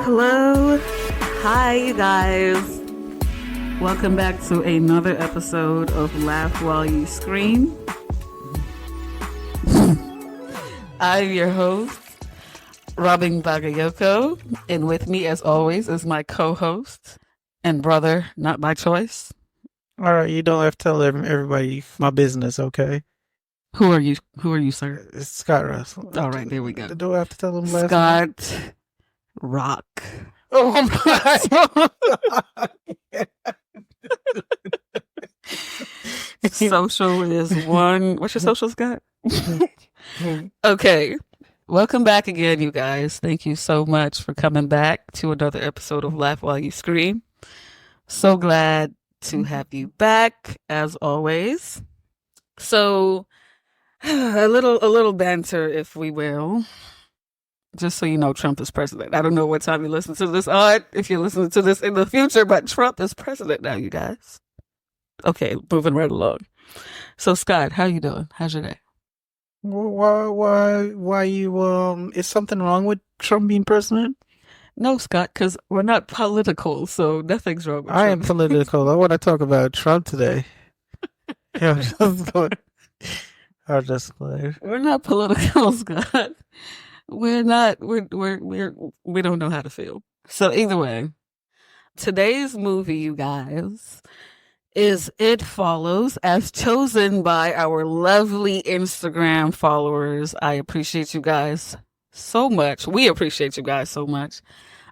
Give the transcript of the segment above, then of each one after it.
Hello. Hi, you guys. Welcome back to another episode of Laugh While You Scream. I'm your host, Robin Bagayoko, and with me, as always, is my co-host and brother, not by choice. All right, you don't have to tell everybody my business, okay? Who are you? Who are you, sir? It's Scott Russell. All right, there we go. Do I have to tell them last name? Scott Rock. Oh my! Social is one. What's your social, Scott? Okay. Welcome back again, you guys. Thank you so much for coming back to another episode of Laugh While You Scream. So glad to have you back, as always. So, a little banter, if we will. Just so you know, Trump is president. I don't know what time you listen to this on, if you're listening to this in the future, but Trump is president now, you guys. Okay, moving right along. So, Scott, how you doing? How's your day? Why you, is something wrong with Trump being president? No, Scott, because we're not political, so nothing's wrong with Trump. I am political. I want to talk about Trump today. Yeah, I'm just playing. We're not political, Scott. We don't know how to feel. So either way, today's movie, you guys, is It Follows, as chosen by our lovely Instagram followers. I appreciate you guys so much. We appreciate you guys so much.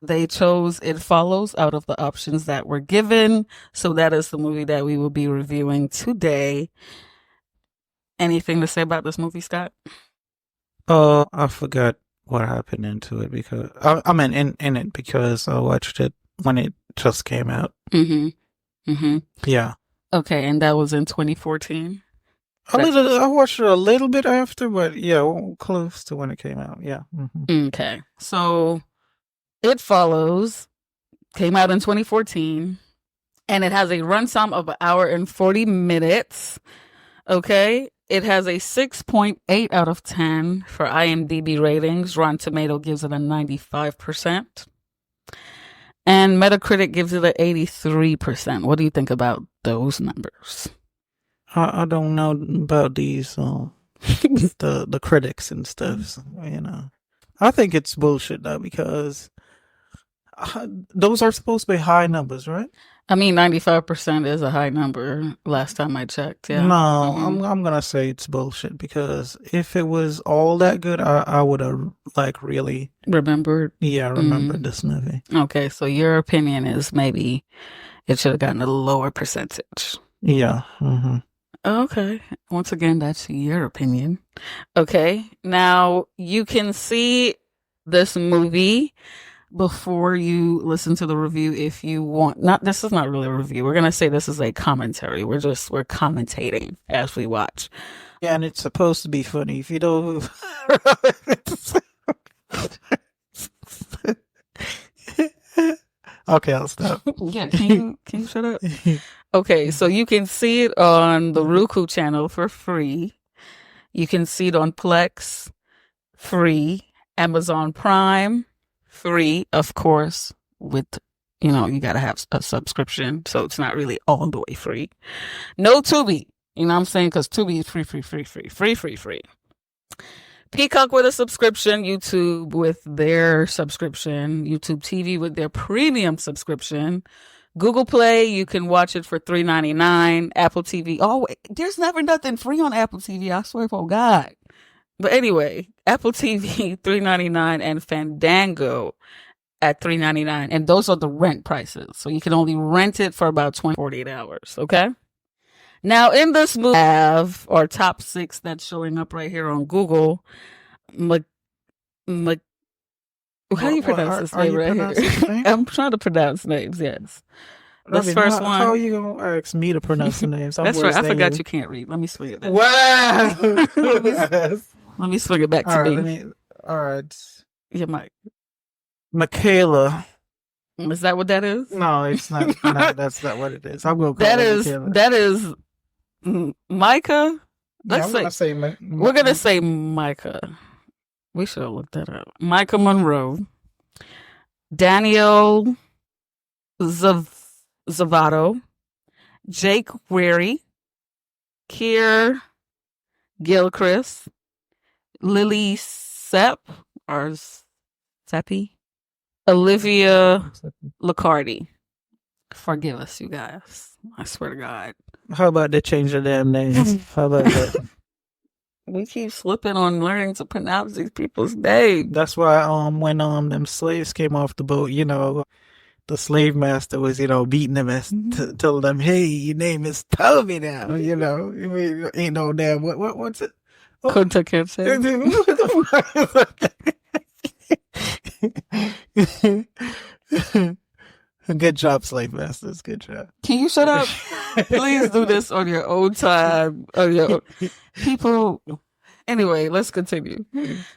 They chose It Follows out of the options that were given. So that is the movie that we will be reviewing today. Anything to say about this movie, Scott? I forgot what happened into it because I mean in it because I watched it when it just came out. Yeah. Okay, and that was in 2014. I watched it a little bit after, but yeah, close to when it came out. Yeah. Mm-hmm. Okay, so It Follows came out in 2014, and it has a runtime of 1 hour and 40 minutes. Okay. It has a 6.8 out of 10 for IMDb ratings. Rotten Tomato gives it a 95%. And Metacritic gives it an 83%. What do you think about those numbers? I don't know about these, the critics and stuff, so, you know. I think it's bullshit, though, because those are supposed to be high numbers, right? I mean, 95% is a high number last time I checked. Yeah. No, I'm gonna say it's bullshit because if it was all that good, I would have really remembered. Yeah, remembered this movie. Okay, so your opinion is maybe it should have gotten a lower percentage. Yeah. Mm-hmm. Okay. Once again, that's your opinion. Okay. Now you can see this movie before you listen to the review if you want. This is not really a review. We're going to say this is a commentary. We're commentating as we watch. Yeah, and it's supposed to be funny. If you don't... Okay, I'll stop. Yeah, can you shut up? Okay, so you can see it on the Roku channel for free. You can see it on Plex, free. Amazon Prime, free, of course, with, you got to have a subscription, so it's not really all the way free. No Tubi, you know what I'm saying? Because Tubi is free. Peacock with a subscription, YouTube with their subscription, YouTube TV with their premium subscription, Google Play, you can watch it for $3.99, Apple TV. Oh, there's never nothing free on Apple TV, I swear for God. But anyway, Apple TV, $3.99, and Fandango at $3.99. And those are the rent prices. So you can only rent it for about 48 hours, okay? Now, in this movie, we have our top 6 that's showing up right here on Google. How do you pronounce this name right here? I'm trying to pronounce names, yes. This first one. How are you going to ask me to pronounce the names? That's right. I forgot you can't read. Let me swing it back. Wow! Let me swing it back to me. All right. Yeah, Mike. Michaela. Is that what that is? No, it's not. No, that's not what it is. I'm going to call that is Micah. We're going to say Micah. We should have looked that up. Micah Monroe. Daniel Zavato, Jake Weary, Keir Gilchrist, Lily Sepp, or Seppi, Olivia Licardi. Forgive us, you guys. I swear to God. How about they change their damn names? How about that? We keep slipping on learning to pronounce these people's names. That's why when them slaves came off the boat, the slave master was, beating them and telling them, "Hey, your name is Toby now." Ain't no damn what's it? Kunta Kinte. Good job, slave masters. Good job. Can you shut up? Please do this on your own time. People. Anyway, let's continue.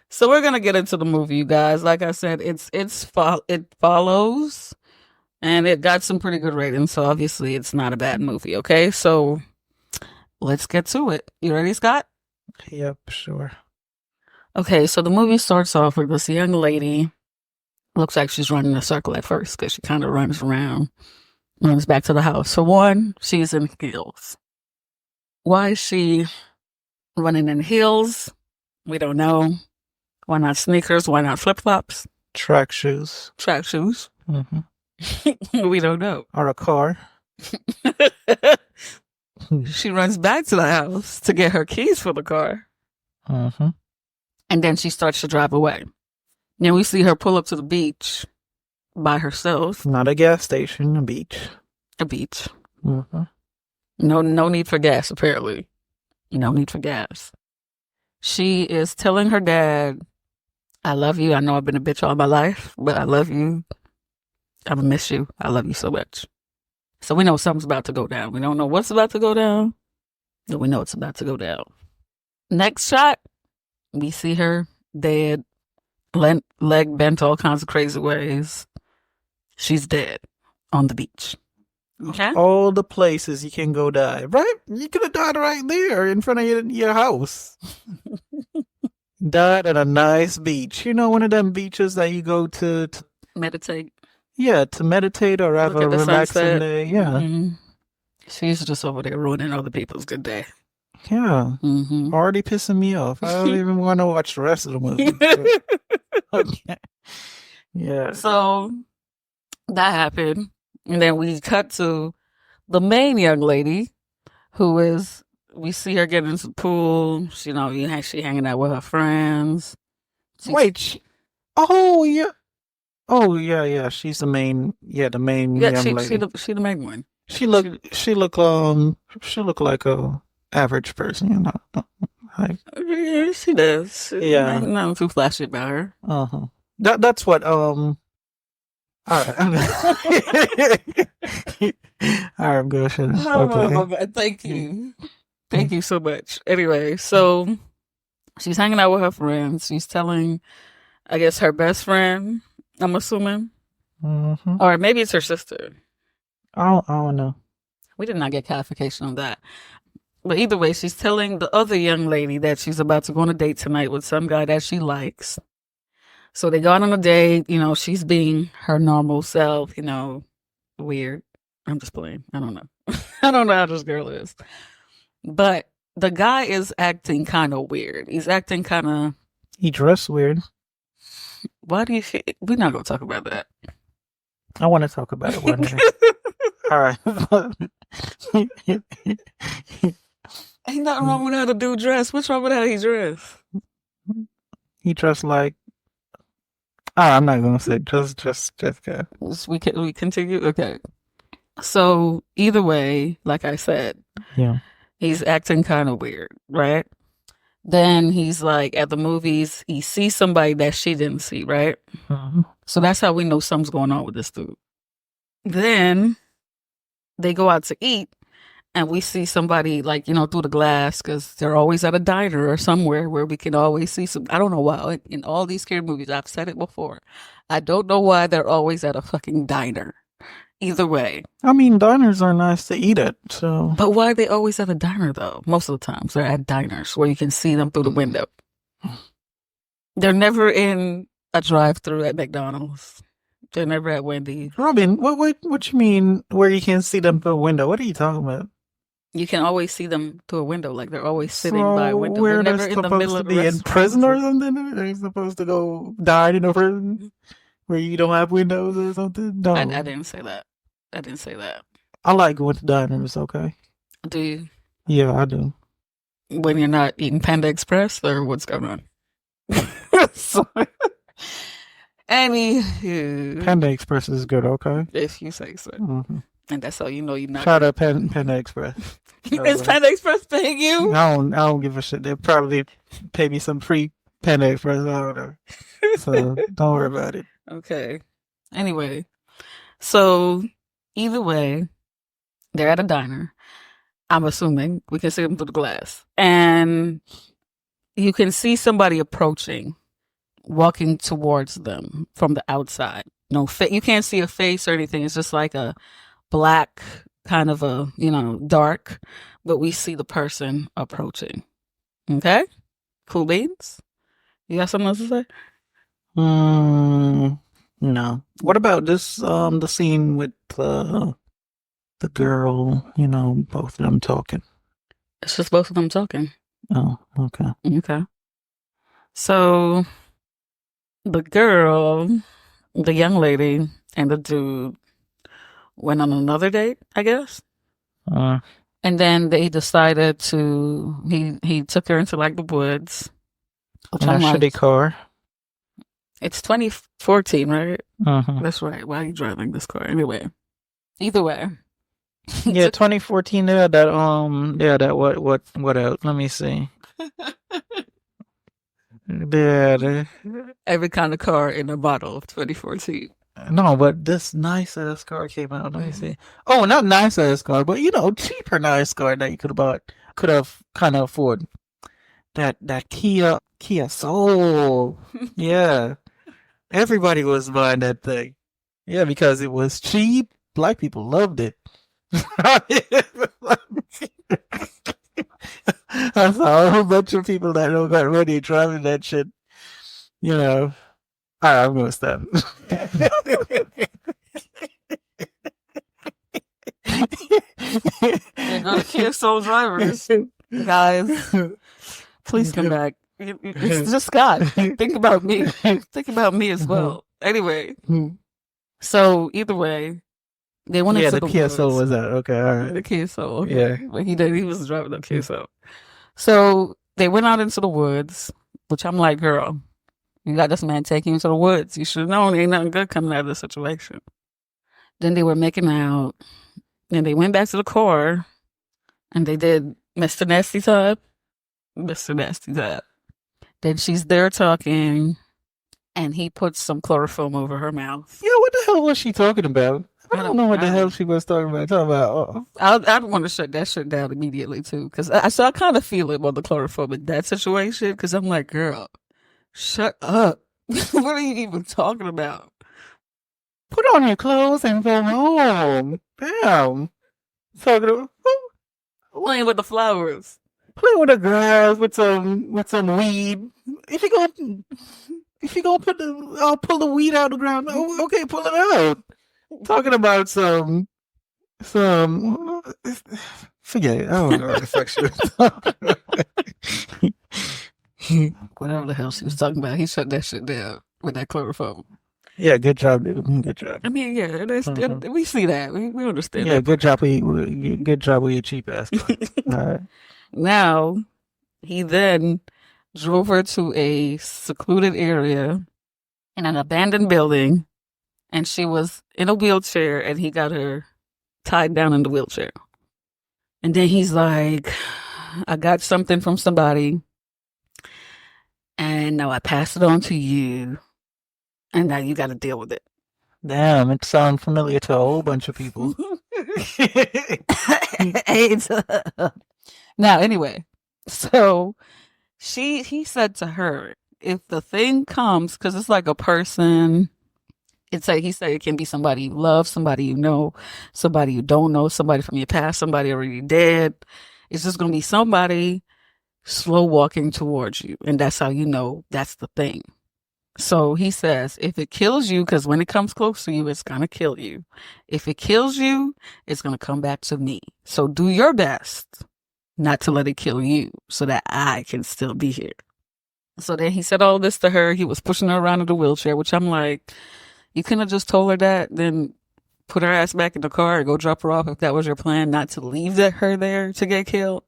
So we're gonna get into the movie, you guys. Like I said, it follows, and it got some pretty good ratings. So obviously, it's not a bad movie. Okay, so let's get to it. You ready, Scott? Yep, sure. Okay, so the movie starts off with this young lady. Looks like she's running a circle at first because she kind of runs around, runs back to the house. For one, she's in heels. Why is she running in heels? We don't know. Why not sneakers? Why not flip-flops? Track shoes. Track shoes? Mm-hmm. We don't know. Or a car. She runs back to the house to get her keys for the car. Mm-hmm. And then she starts to drive away. Then we see her pull up to the beach by herself. Not a gas station, a beach. A beach. Mm-hmm. No need for gas, apparently. No need for gas. She is telling her dad, "I love you. I know I've been a bitch all my life, but I love you. I'm gonna miss you. I love you so much." So we know something's about to go down. We don't know what's about to go down, but we know it's about to go down. Next shot, we see her dead. Leg bent all kinds of crazy ways. She's dead on the beach. Okay? All the places you can go die. Right? You could have died right there in front of your house. Died at a nice beach. One of them beaches that you go to meditate. Yeah, to meditate or have a relaxing day. Yeah. Mm-hmm. She's just over there ruining other people's good day. Yeah. Mm-hmm. Already pissing me off. I don't even want to watch the rest of the movie. Okay. Yeah. So that happened. And then we cut to the main young lady we see her get into the pool. She hanging out with her friends. Oh, yeah. Oh, yeah. She's the main young lady. She the main one. She look like a average person, Like, yeah, she does. Yeah. Nothing too flashy about her. Uh-huh. That's what all right. All right, go ahead. Okay. Thank you. Thank you so much. Anyway, so she's hanging out with her friends. She's telling, I guess, her best friend, I'm assuming. Mm-hmm. Or maybe it's her sister. I don't know. We did not get clarification on that. But either way, she's telling the other young lady that she's about to go on a date tonight with some guy that she likes. So they got on a date. She's being her normal self, weird. I'm just playing. I don't know. I don't know how this girl is. But the guy is acting kind of weird. He's acting kind of... He dressed weird. Why do you feel... We're not going to talk about that. I want to talk about it one day. All right. Ain't nothing wrong with how the dude dress. What's wrong with how he dressed? He dressed like... I'm not going to say. Just go. We continue? Okay. So, either way, like I said... Yeah. He's acting kind of weird, right? Then he's like, at the movies, he sees somebody that she didn't see, right? Mm-hmm. So that's how we know something's going on with this dude. Then they go out to eat, and we see somebody, through the glass, because they're always at a diner or somewhere where we can always see some... I don't know why. In all these scary movies, I've said it before. I don't know why they're always at a fucking diner. Either way. I mean, diners are nice to eat at, so... But why are they always at a diner, though? Most of the times, they're at diners where you can see them through the window. They're never in a drive-thru at McDonald's They're never at Wendy's. Robin, what you mean where you can see them through a window? What are you talking about? You can always see them through a window, like they're always sitting by a So window. where They're they're never in the supposed middle to of the be in prison restaurant. or something? They're supposed to go dine in a prison where you don't have windows or something? No. I didn't say that. I didn't say that. I like going to diners, okay? Do you? Yeah, I do. When you're not eating Panda Express, or what's going on? Sorry. Anywho, Panda Express is good, okay? if you say so. Mm-hmm. And that's how you know you're not. Shout out Panda Express. Is Panda Express paying you? I don't give a shit. They'll probably pay me some free Panda Express. I don't know. So don't worry about it. Okay. Anyway, so either way, they're at a diner. I'm assuming we can see them through the glass, and you can see somebody approaching, walking towards them from the outside. No, you can't see a face or anything. It's just like a black kind of a, dark, but we see the person approaching. Okay? Cool beans? You got something else to say? No. What about this, the scene with the girl, both of them talking? It's just both of them talking. Oh, okay. Okay. So the girl, the young lady, and the dude went on another date, I guess. And then they decided he took her into like the woods. In a shitty car. It's 2014, right? Uh-huh. That's right. Why are you driving this car? Anyway. Either way. Yeah, 2014, that what else? Let me see. Every kind of car in a bottle of 2014. No, but this nice ass car came out. Let me see. Oh, not nice ass car, but cheaper nice car that you could have kind of afford. That Kia Soul. Yeah. Everybody was buying that thing. Yeah, because it was cheap. Black people loved it. I saw a whole bunch of people that don't got money driving that shit. Alright, I'm gonna stop. They're gonna kill soul drivers. Guys, please come back. It's just Scott. Think about me. Think about me as well. Anyway, so either way, they went into the Kia Soul was that. Okay, all right. The Kia Soul. Okay. Yeah. But he was driving the Kia Soul. So they went out into the woods, which I'm like, girl, you got this man taking you to the woods. You should have known ain't nothing good coming out of this situation. Then they were making out. Then they went back to the car and they did Mr. Nasty Type. Mr. Nasty Type. Then she's there talking and he puts some chloroform over her mouth. Yeah, what the hell was she talking about? I don't know what the hell she was talking about. I'd want to shut that shit down immediately too, because I kind of feel it on the chloroform in that situation, because I'm like, girl, shut up. What are you even talking about? Put on your clothes and go home. Damn. Talking about playing with the flowers, playing with the grass with some weed. If you gonna pull the weed out of the ground, okay, pull it out. Talking about some forget it. I don't know what the fuck she was talking. Whatever the hell she was talking about, he shut that shit down with that chloroform. Yeah, good job, dude. Good job. I mean, yeah, we see that. We understand. Yeah, that. good job with your cheap ass. All right. Now, he then drove her to a secluded area in an abandoned building. And she was in a wheelchair, and he got her tied down in the wheelchair. And then he's like, I got something from somebody, and now I pass it on to you, and now you got to deal with it. Damn, it sounds familiar to a whole bunch of people. Now, anyway, so he said to her, if the thing comes, because it's like a person... he said it can be somebody you love, somebody you know, somebody you don't know, somebody from your past, somebody already dead. It's just going to be somebody slow walking towards you. And that's how you know that's the thing. So he says, if it kills you, because when it comes close to you, it's going to kill you. If it kills you, it's going to come back to me. So do your best not to let it kill you so that I can still be here. So then he said all this to her. He was pushing her around in the wheelchair, which I'm like, you couldn't have just told her that, then put her ass back in the car and go drop her off if that was your plan, not to leave her there to get killed.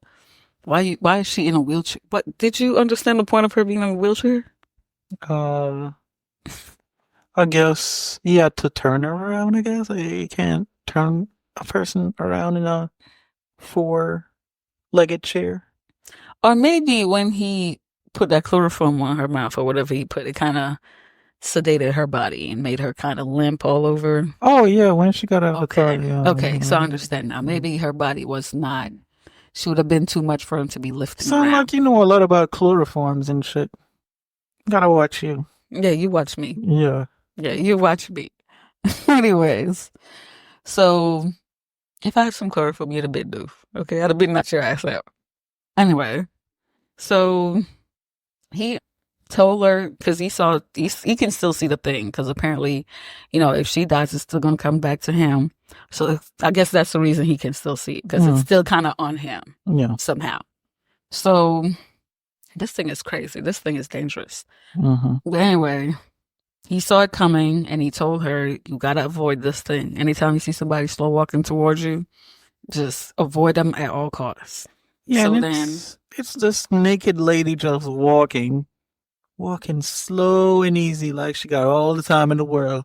Why is she in a wheelchair? But did you understand the point of her being in a wheelchair? I guess you had to turn her around, I guess. You can't turn a person around in a four-legged chair. Or maybe when he put that chloroform on her mouth or whatever he put, it kind of sedated her body and made her kind of limp all over. Oh, yeah, when she got out of the car. Yeah, Okay, so I understand now. Maybe her body was not, she would have been too much for him to be lifting Sound around. like you know a lot about chloroforms and shit. Gotta watch you. Yeah, you watch me. Yeah. Yeah, you watch me. Anyways, so if I had some chloroform, you'd have been doof. Okay, I'd have been knocked your ass out. Anyway, so he told her, because he can still see the thing, because apparently, if she dies, it's still going to come back to him. So I guess that's the reason he can still see it, because it's still kind of on him somehow. So this thing is crazy. This thing is dangerous. But anyway, he saw it coming and he told her, you got to avoid this thing. Anytime you see somebody slow walking towards you, just avoid them at all costs. Yeah, so then it's this naked lady just walking slow and easy, like she got all the time in the world.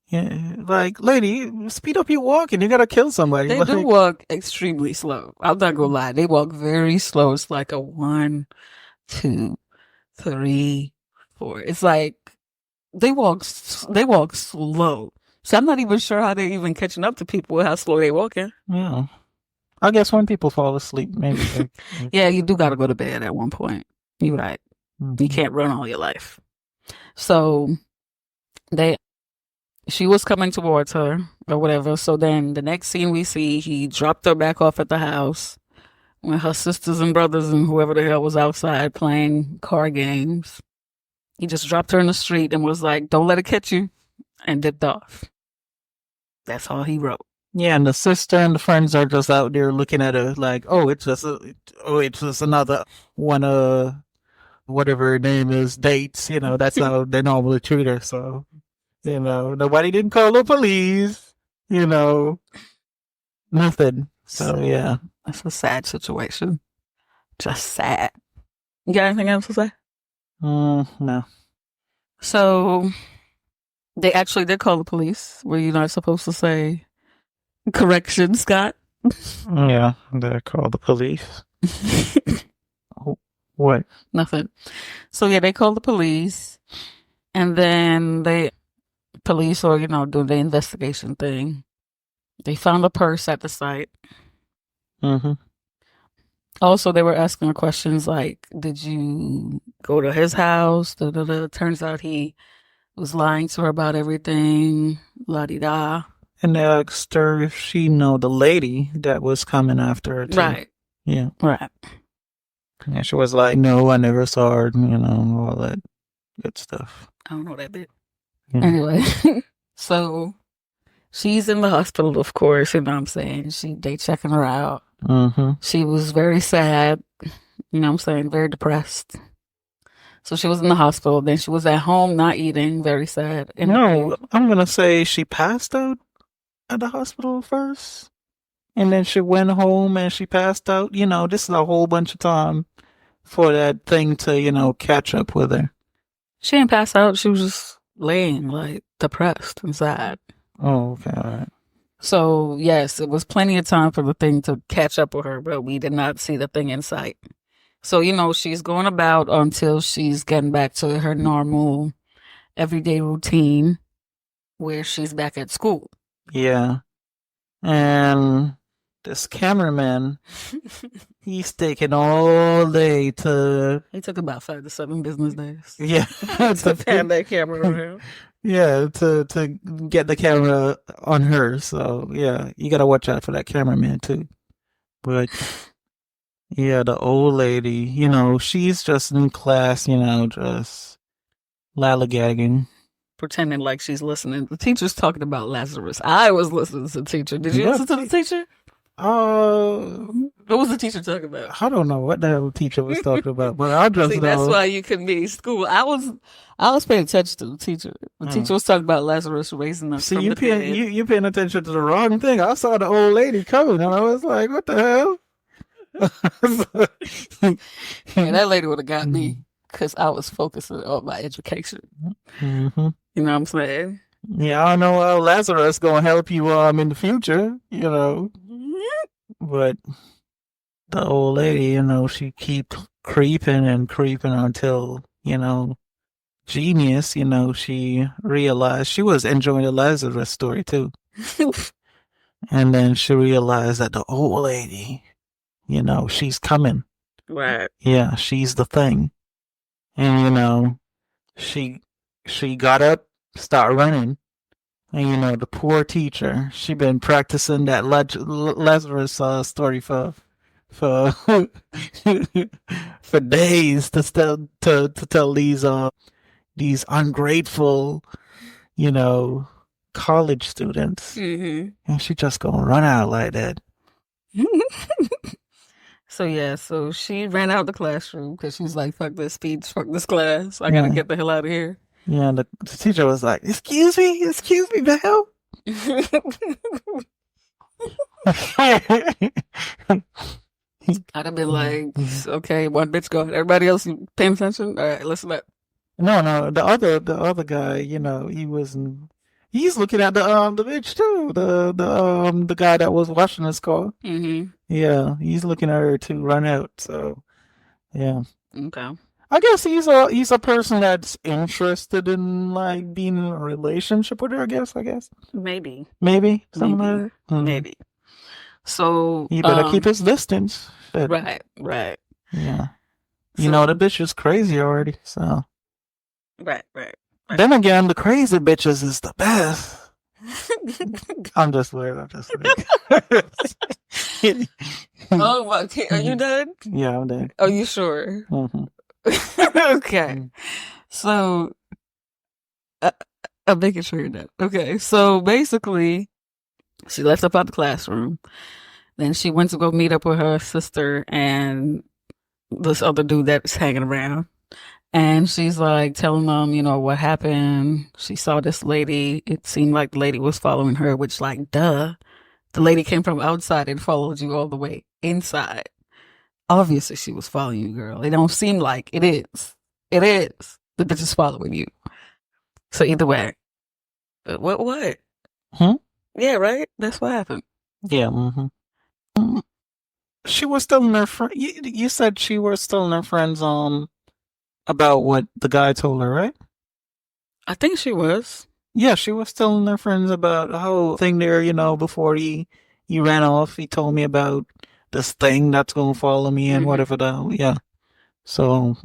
Yeah, like, lady, speed up your walking. You gotta kill somebody. They do walk extremely slow. I'm not gonna lie. They walk very slow. It's like a 1, 2, 3, 4. It's like they walk slow. So I'm not even sure how they're even catching up to people with how slow they walking. Yeah. I guess when people fall asleep, maybe. Yeah, you do gotta go to bed at one point. You're right. You can't run all your life. So she was coming towards her or whatever. So then the next scene we see, he dropped her back off at the house when her sisters and brothers and whoever the hell was outside playing card games. He just dropped her in the street and was like, don't let it catch you, and dipped off. That's all he wrote. Yeah, and the sister and the friends are just out there looking at her like, it's just another one of whatever her name is, dates. That's how they normally treat her. So, nobody didn't call the police. Nothing. So yeah, it's a sad situation. Just sad. You got anything else to say? No. So they actually did call the police. Were you not supposed to say correction, Scott? Yeah, they called the police. What? Nothing. So yeah, they called the police, and then police or do the investigation thing. They found a purse at the site. Also, they were asking her questions like, did you go to his house? Turns out he was lying to her about everything. La-di-da. And they asked her if she know the lady that was coming after her too. Right. Yeah. Right. And she was like, no, I never saw her, all that good stuff. I don't know that bit. Yeah. Anyway, so she's in the hospital, of course, you know what I'm saying? They checking her out. She was very sad, very depressed. So she was in the hospital. Then she was at home, not eating, very sad. No, I'm going to say she passed out at the hospital first. And then she went home and she passed out. This is a whole bunch of time for that thing to, catch up with her. She didn't pass out. She was just laying, like, depressed and sad. Oh, okay. All right. So, yes, it was plenty of time for the thing to catch up with her, but we did not see the thing in sight. So, she's going about until she's getting back to her normal everyday routine where she's back at school. Yeah. And this cameraman, he's taking all day to... He took about 5 to 7 business days. Yeah. to pan that camera around. Yeah, to get the camera on her. So, yeah, you got to watch out for that cameraman, too. But, yeah, the old lady, she's just in class, just Lallygagging. pretending like she's listening. The teacher's talking about Lazarus. I was listening to the teacher. Did you Yeah. listen to the teacher? What was the teacher talking about? I don't know what the hell the teacher was talking about, but I just See, know. that's why you couldn't be in school. I was paying attention to the teacher. The teacher was talking about Lazarus raising us See, from you the dead. paying attention to the wrong thing. I saw the old lady coming, and I was like, "What the hell?" Yeah, that lady would have got me because I was focusing on my education. Mm-hmm. You know what I'm saying? Yeah, I know how Lazarus gonna help you in the future, but the old lady, she keep creeping and creeping until, genius, she realized she was enjoying the Lazarus story too. And then she realized that the old lady, she's coming. Right. Yeah, she's the thing. And, she got up, started running. And, the poor teacher, she been practicing that Lazarus story for for days to tell these ungrateful, college students, and she just gonna run out like that. So she ran out the classroom because she's like, "Fuck this speech, fuck this class. I gotta get the hell out of here." Yeah, the teacher was like, excuse me, ma'am." I'd have been like, "Okay, one bitch go. Everybody else, you paying attention? All right, listen up." No, the other guy, he's looking at the bitch too. The guy that was washing his car. Mm-hmm. Yeah, he's looking at her to run out. So, yeah. Okay. I guess he's a person that's interested in like being in a relationship with her. I guess. Maybe something like that. Maybe. So he better keep his distance. But, right. Yeah. The bitch is crazy already. So. Right. Then again, the crazy bitches is the best. I'm just weird. Oh, okay. Are you done? Yeah, I'm done. Are you sure? Mm-hmm. Okay. So, I'm making sure you're done. Okay. So basically, she left up out the classroom. Then she went to go meet up with her sister and this other dude that's hanging around. And she's like telling them, what happened. She saw this lady. It seemed like the lady was following her, which, like, duh. The lady came from outside and followed you all the way inside. Obviously, she was following you, girl. It don't seem like it is. It is. The bitch is following you. So either way. What? Yeah, right? That's what happened. Yeah. Mm-hmm. She was still in her friend. You said she was still in her friend's about what the guy told her, right? I think she was. Yeah, she was still in her friends about the whole thing there, before he ran off. He told me about this thing that's going to follow me and whatever yeah. So,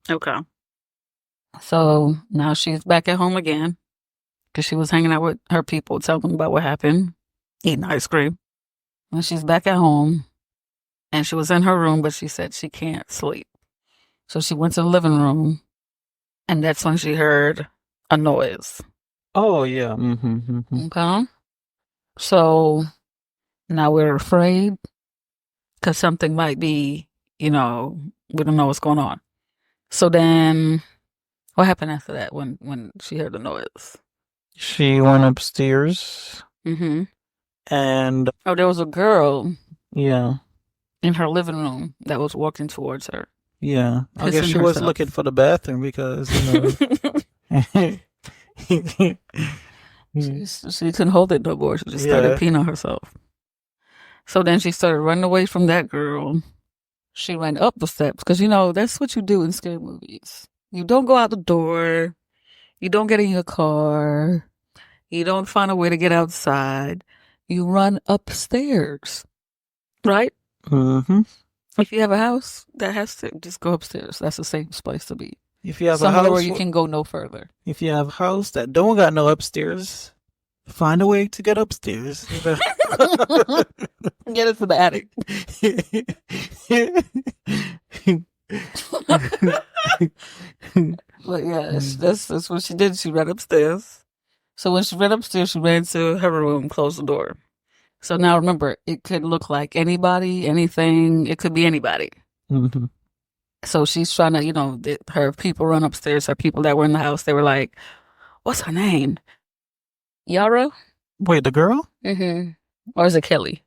Okay. So now she's back at home again because she was hanging out with her people, telling them about what happened, eating ice cream. And she's back at home and she was in her room, but she said she can't sleep. So she went to the living room and that's when she heard a noise. Oh, yeah. Mm-hmm. Okay. So now we're afraid because something might be, we don't know what's going on. So then what happened after that when she heard the noise? She went upstairs. Mm-hmm. And there was a girl. Yeah. In her living room that was walking towards her. Yeah. I guess she was looking for the bathroom because, she couldn't hold it no more. She just started peeing on herself. So then she started running away from that girl. She ran up the steps because, that's what you do in scary movies. You don't go out the door. You don't get in your car. You don't find a way to get outside. You run upstairs. Right? Mm-hmm. If you have a house that has to, just go upstairs. That's the safest place to be. If you have somewhere a house where you can go no further. If you have a house that don't got no upstairs, find a way to get upstairs. Get it to the attic. But yeah, that's what she did. She ran upstairs. So when she ran upstairs, she ran to her room, closed the door. So now remember, it could look like anybody, anything. It could be anybody. Mm-hmm. So she's trying to, her people run upstairs. Her people that were in the house, they were like, "What's her name? Yara? Wait, the girl? Mm-hmm. Or is it Kelly?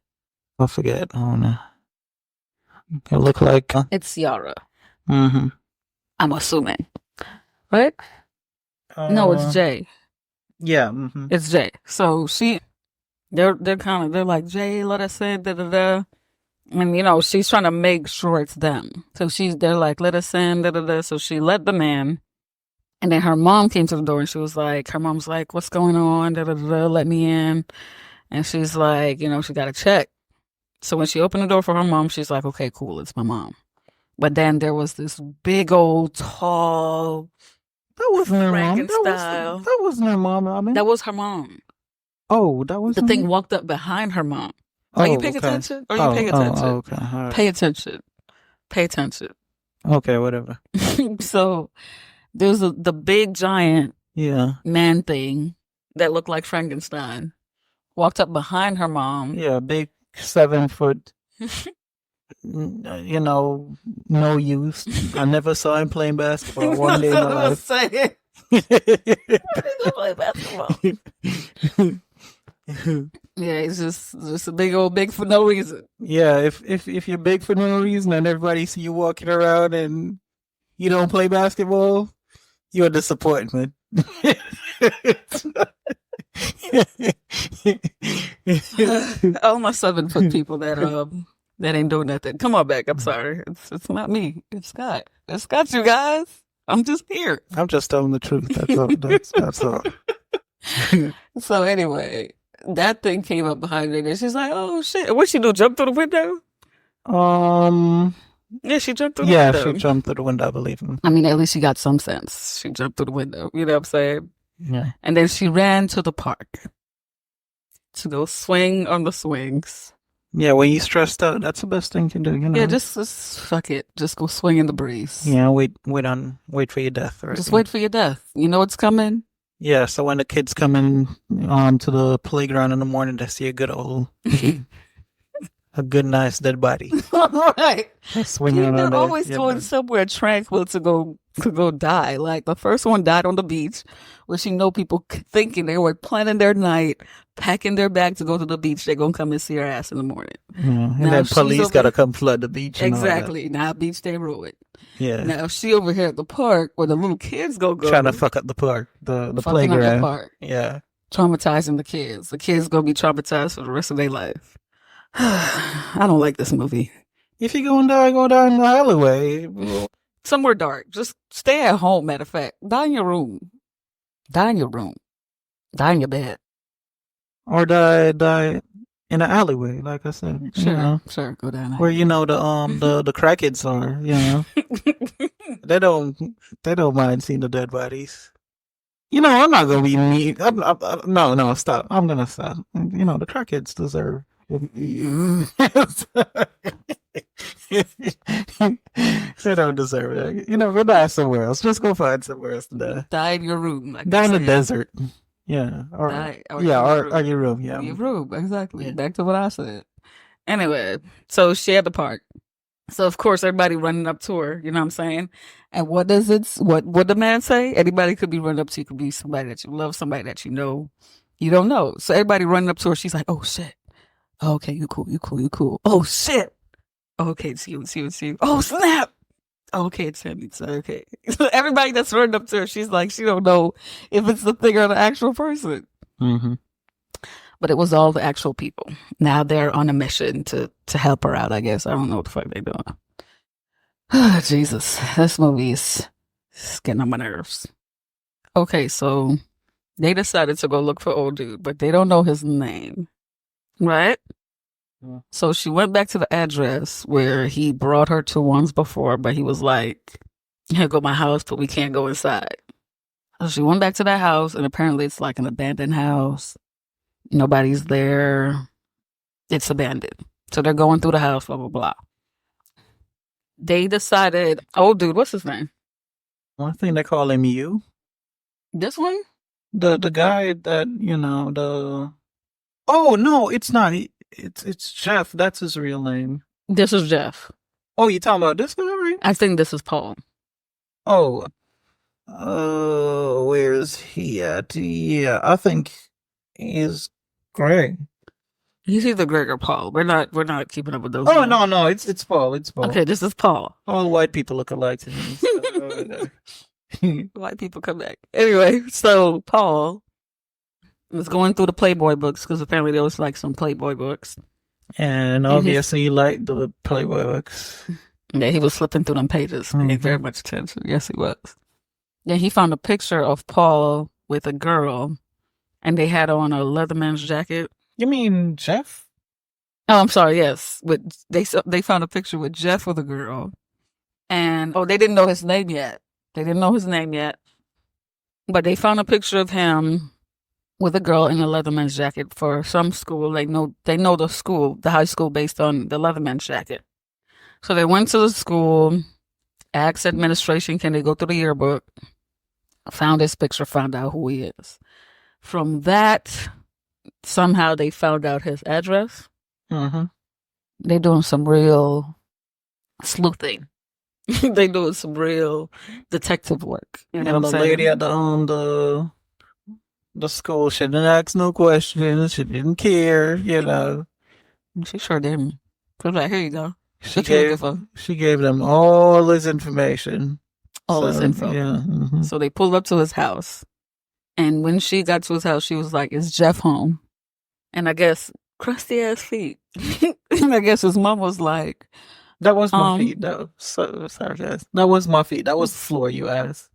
I forget. I don't know. It looked like. It's Yara. Mm-hmm. I'm assuming, right? No, it's Jay. Yeah. Mm-hmm. It's Jay. So they're like, Jay, let us in, da da da. And she's trying to make sure it's them. So they're like, let us in, da da da. So she let them in. And then her mom came to the door and her mom's like, what's going on? Da da da, let me in. And she's like, she got to check. So when she opened the door for her mom, she's like, okay, cool, it's my mom. But then there was this big old tall, that wasn't her mom. Frankenstein. That wasn't her mom. I mean, that was her mom. Oh, that was the thing walked up behind her mom. Are you paying attention? Are you paying attention? Okay. Right. Pay attention. Pay attention. Okay, whatever. So there's the big giant man thing that looked like Frankenstein walked up behind her mom. Yeah, big 7 foot. No use. I never saw him playing basketball one day in my life. Play basketball. Yeah, it's just a big for no reason. Yeah, if you're big for no reason and everybody see you walking around and you don't play basketball, you're a disappointment. All my 7 foot people that ain't doing nothing. Come on back. I'm sorry. It's not me. It's Scott. It's Scott, you guys. I'm just here. I'm just telling the truth. That's all. That's all. So anyway, that thing came up behind her and she's like, oh shit. What'd she do? Jump through the window? Yeah, she jumped through the window. Yeah, she jumped through the window, I believe. I mean, at least she got some sense. She jumped through the window. You know what I'm saying? Yeah. And then she ran to the park to go swing on the swings. Yeah, when you're stressed out, that's the best thing you can do, Yeah, just fuck it. Just go swing in the breeze. Yeah, wait for your death. Right? Just wait for your death. You know what's coming? Yeah, so when the kids come in to the playground in the morning, they see a good nice dead body. Right. Swinging on they're always going somewhere tranquil to go die. Like the first one died on the beach, which people thinking they were planning their night, packing their bag to go to the beach. They're gonna come and see her ass in the morning. Yeah, and then police gotta come flood the beach. Exactly. Now beach they ruined. Yeah. Now she over here at the park where the little kids go trying to fuck up the park, the playground. Up the park. Yeah. Traumatizing the kids. The kids gonna be traumatized for the rest of their life. I don't like this movie. If you're gonna die, go down the alleyway. Somewhere dark. Just stay at home, matter of fact. Die in your room. Die in your room. Die in your bed. Or die in an alleyway, like I said. Sure, sure. Go down there. Where the crackheads are, They don't mind seeing the dead bodies. I'm not gonna be mean. No, stop. I'm gonna stop. The crackheads deserve. They don't deserve it. Go die somewhere else. Just go find somewhere else to die. Die in your room. Die in the desert. Yeah. Or your room. Yeah. Your room, exactly. Yeah. Back to what I said. Anyway, so she at the park. So of course everybody running up to her, you know what I'm saying? And what the man say? Anybody could be running up to you, could be somebody that you love, somebody that you know. You don't know. So everybody running up to her, she's like, oh shit. Oh, okay, you cool. Oh shit. Okay, it's you. Oh snap. Okay, it's him. It's okay. So everybody that's running up to her, she's like, she don't know if it's the thing or the actual person. Mm-hmm. But it was all the actual people. Now they're on a mission to help her out, I guess. I don't know what the fuck they're doing. Oh, Jesus. This movie is getting on my nerves. Okay, so they decided to go look for old dude, but they don't know his name. Right? Yeah. So she went back to the address where he brought her to once before, but he was like, here go my house, but we can't go inside. So she went back to that house, and apparently it's like an abandoned house. Nobody's there. It's abandoned. So they're going through the house, blah, blah, blah. They decided, old dude, what's his name? I think they call him you. This one? The guy that, the Oh no, it's not. It's Jeff. That's his real name. This is Jeff. Oh, you talking about this guy, right? I think this is Paul. Oh, where is he at? Yeah, I think he's Greg. He's either Greg or Paul. We're not keeping up with those. Oh no, it's Paul. It's Paul. Okay, this is Paul. All white people look alike to me. So, White people come back. Anyway, so Paul was going through the Playboy books because apparently there was like some Playboy books. and obviously, you like the Playboy books. Yeah, he was flipping through them pages, paying very much attention. Yes, he was. Then he found a picture of Paul with a girl, and they had on a Leatherman's jacket. You mean Jeff? Oh, I'm sorry. Yes, they found a picture with Jeff with a girl, and they didn't know his name yet. But they found a picture of him with a girl in a Leatherman's jacket for some school. They know the school, the high school, based on the Leatherman's jacket. So they went to the school, asked administration, can they go through the yearbook? Found his picture, found out who he is. From that, somehow they found out his address. Mm-hmm. They're doing some real sleuthing. They doing some real detective work. You know And what the I'm saying? lady at the school, she didn't ask no questions. She didn't care. She sure didn't. She was like, here you go. She What you looking for? She gave them all his information. All his info. Yeah. Mm-hmm. So they pulled up to his house. And when she got to his house, she was like, is Jeff home? And I guess, crusty ass feet. And I guess his mom was like, That was my feet, though. So sorry, guys. That was my feet. That was the floor, you asked.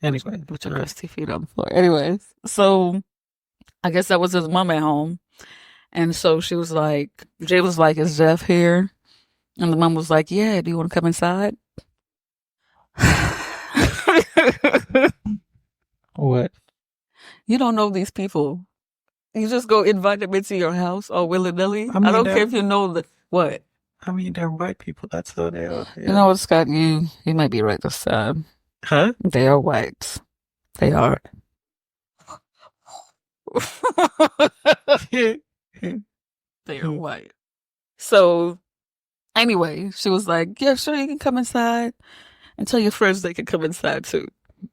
Anyway. with your crusty feet on the floor. Anyways, so I guess that was his mom at home. And so she was like, Jay was like, is Jeff here? And the mom was like, yeah, do you want to come inside? What? You don't know these people. You just go invite them into your house all willy-nilly. I mean, I don't care if you know what. I mean, they're white people. That's who they are. Yeah. You know what, Scott? You might be right this time. Huh? They are white. They are. They are white. So, anyway, she was like, yeah, sure, you can come inside. And tell your friends they can come inside too.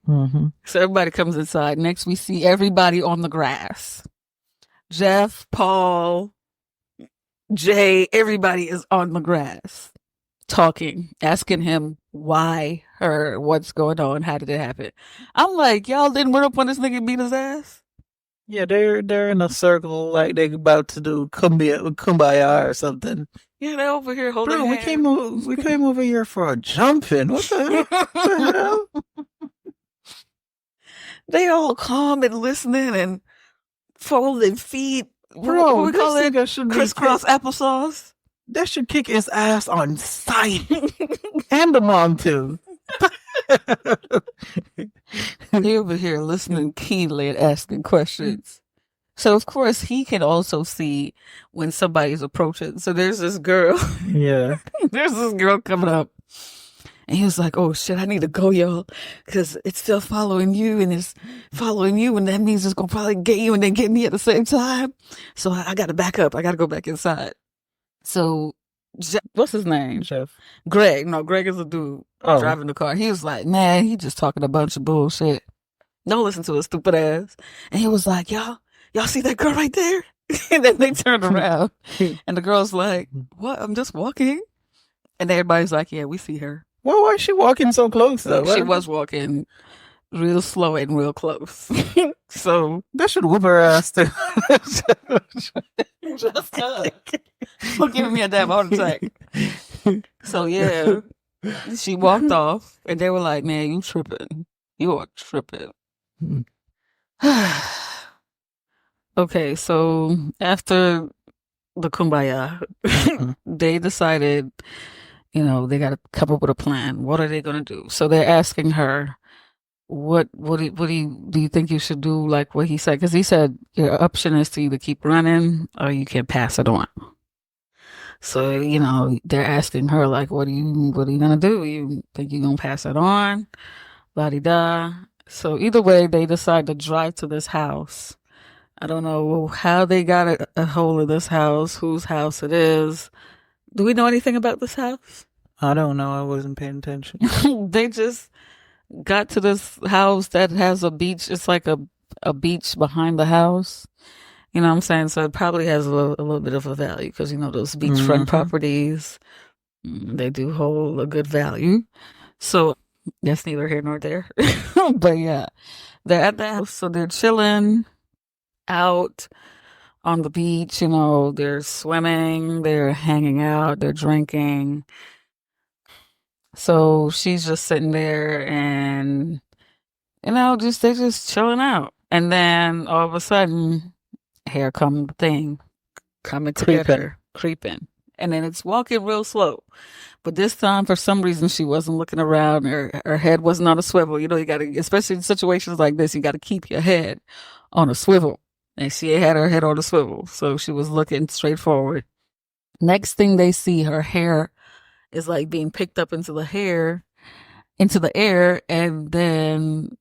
Mm-hmm. So everybody comes inside. Next, we see everybody on the grass. Jeff, Paul, Jay, everybody is on the grass talking, asking him why, her, what's going on, how did it happen. I'm like, y'all didn't run up on this nigga and beat his ass? Yeah, they're in a circle like they about to do kumbaya or something. Yeah, they're over here holding Bro, hands. we came over here for a jumping. What the hell? They all calm and listening and folding feet. Bro, what we call this it? nigga should be Crisscross applesauce. That should kick his ass on sight. And the mom too. He over here listening keenly and asking questions. So of course he can also see when somebody's approaching. So there's this girl. Yeah. There's this girl coming up. And he was like, oh shit, I need to go, y'all. Because it's still following you and it's following you. And that means it's going to probably get you and then get me at the same time. So I got to back up. I got to go back inside. So what's his name? Jeff. Greg. No, Greg is a dude driving the car. He was like, man, he just talking a bunch of bullshit. Don't listen to his stupid ass. And he was like, y'all see that girl right there? And then they turned around and the girl's like, what? I'm just walking. And everybody's like, yeah, we see her. Well, why is she walking so close though? She was walking real slow and real close. So that should whoop her ass too. just don't give me a damn heart attack. So yeah, she walked off and they were like, man, you tripping. You are tripping. Okay, so after the kumbaya, they decided, they got to come up with a plan. What are they going to do? So they're asking her, what do you think you should do? Like what he said, because he said your option is to either keep running or you can pass it on. So, they're asking her like, what are you going to do? You think you're going to pass it on? La-di-da. So either way, they decide to drive to this house. I don't know how they got a hold of this house, whose house it is. Do we know anything about this house? I don't know. I wasn't paying attention. They just got to this house that has a beach. It's like a beach behind the house. You know what I'm saying? So it probably has a little bit of a value because, those beachfront properties, they do hold a good value. So that's neither here nor there. But yeah, they're at the house. So they're chilling out on the beach. They're swimming, they're hanging out, they're drinking. So she's just sitting there and, they're just chilling out. And then all of a sudden, here come the thing coming to get her, creeping. And then it's walking real slow. But this time, for some reason, she wasn't looking around. Her head wasn't on a swivel. You got to, especially in situations like this, you got to keep your head on a swivel. And she had her head on a swivel. So she was looking straight forward. Next thing they see, her hair is like being picked up into the air. And then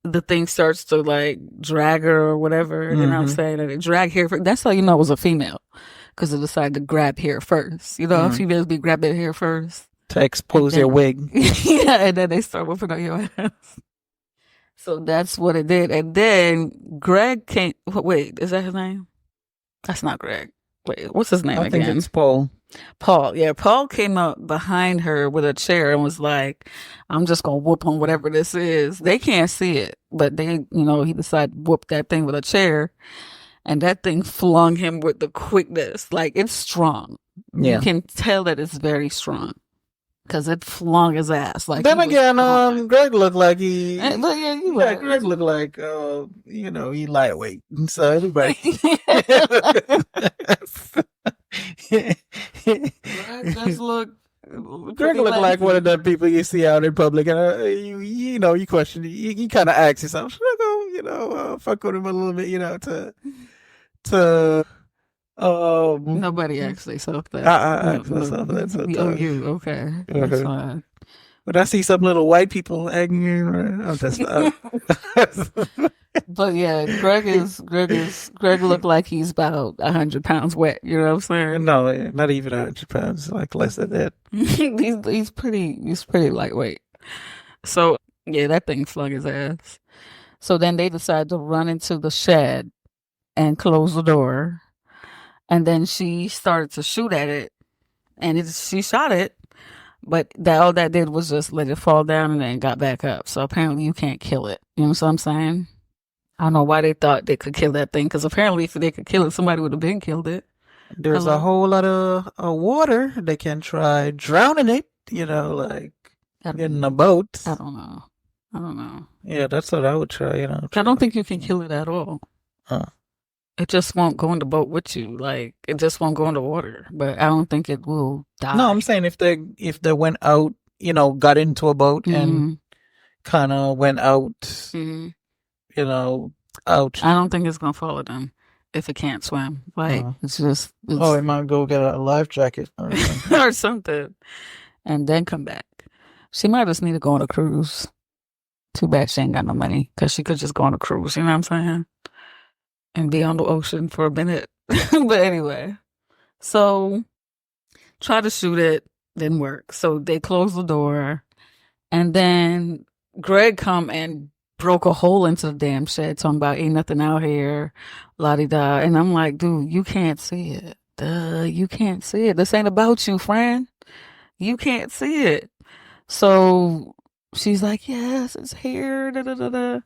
the thing starts to like drag her or whatever. You know what I'm saying? And it drag hair. That's how you know it was a female. Because it decided to grab hair first. Females be grabbing hair first. To expose their wig. Yeah, and then they start whooping on your ass. So that's what it did. And then Greg came. Wait, is that his name? That's not Greg. Wait, what's his name again? I think it's Paul. Paul. Yeah, Paul came up behind her with a chair and was like, I'm just going to whoop on whatever this is. They can't see it. But he decided to whoop that thing with a chair. And that thing flung him with the quickness. Like, it's strong. Yeah. You can tell that it's very strong. Because it flung his ass. Like, then again, Greg looked like he... Greg looked like, he lightweight. So everybody... Greg looked like one of the people you see out in public, and you question, you kind of ask yourself, should I go, fuck with him a little bit, nobody actually said that. I asked myself that sometimes. Oh, you okay? That's fine. But I see some little white people acting. I'm just. But yeah, Greg looked like he's about 100 pounds wet. You know what I'm saying? No, not even 100 pounds. Like less than that. He's pretty lightweight. So yeah, that thing flung his ass. So then they decided to run into the shed and close the door. And then she started to shoot at it. And she shot it. But all that did was just let it fall down and then got back up. So apparently you can't kill it. You know what I'm saying? I don't know why they thought they could kill that thing. Because apparently if they could kill it, somebody would have been killed it. There's a whole lot of water. They can try drowning it. Like getting a boat. I don't know. Yeah, that's what I would try. I don't think you can kill it at all. It just won't go in the boat with you. Like, it just won't go in the water. But I don't think it will die. No, I'm saying if they went out, got into a boat and kind of went out, out. I don't think it's going to follow them if it can't swim. Like, it's it might go get a life jacket or something. or something. And then come back. She might just need to go on a cruise. Too bad she ain't got no money. Because she could just go on a cruise. You know what I'm saying? And be on the ocean for a minute. But anyway, so try to shoot it, didn't work. So they closed the door. And then Greg come and broke a hole into the damn shed, talking about ain't nothing out here, la-di-da. And I'm like, dude, you can't see it. You can't see it. This ain't about you, friend. You can't see it. So she's like, yes, it's here, da-da-da-da.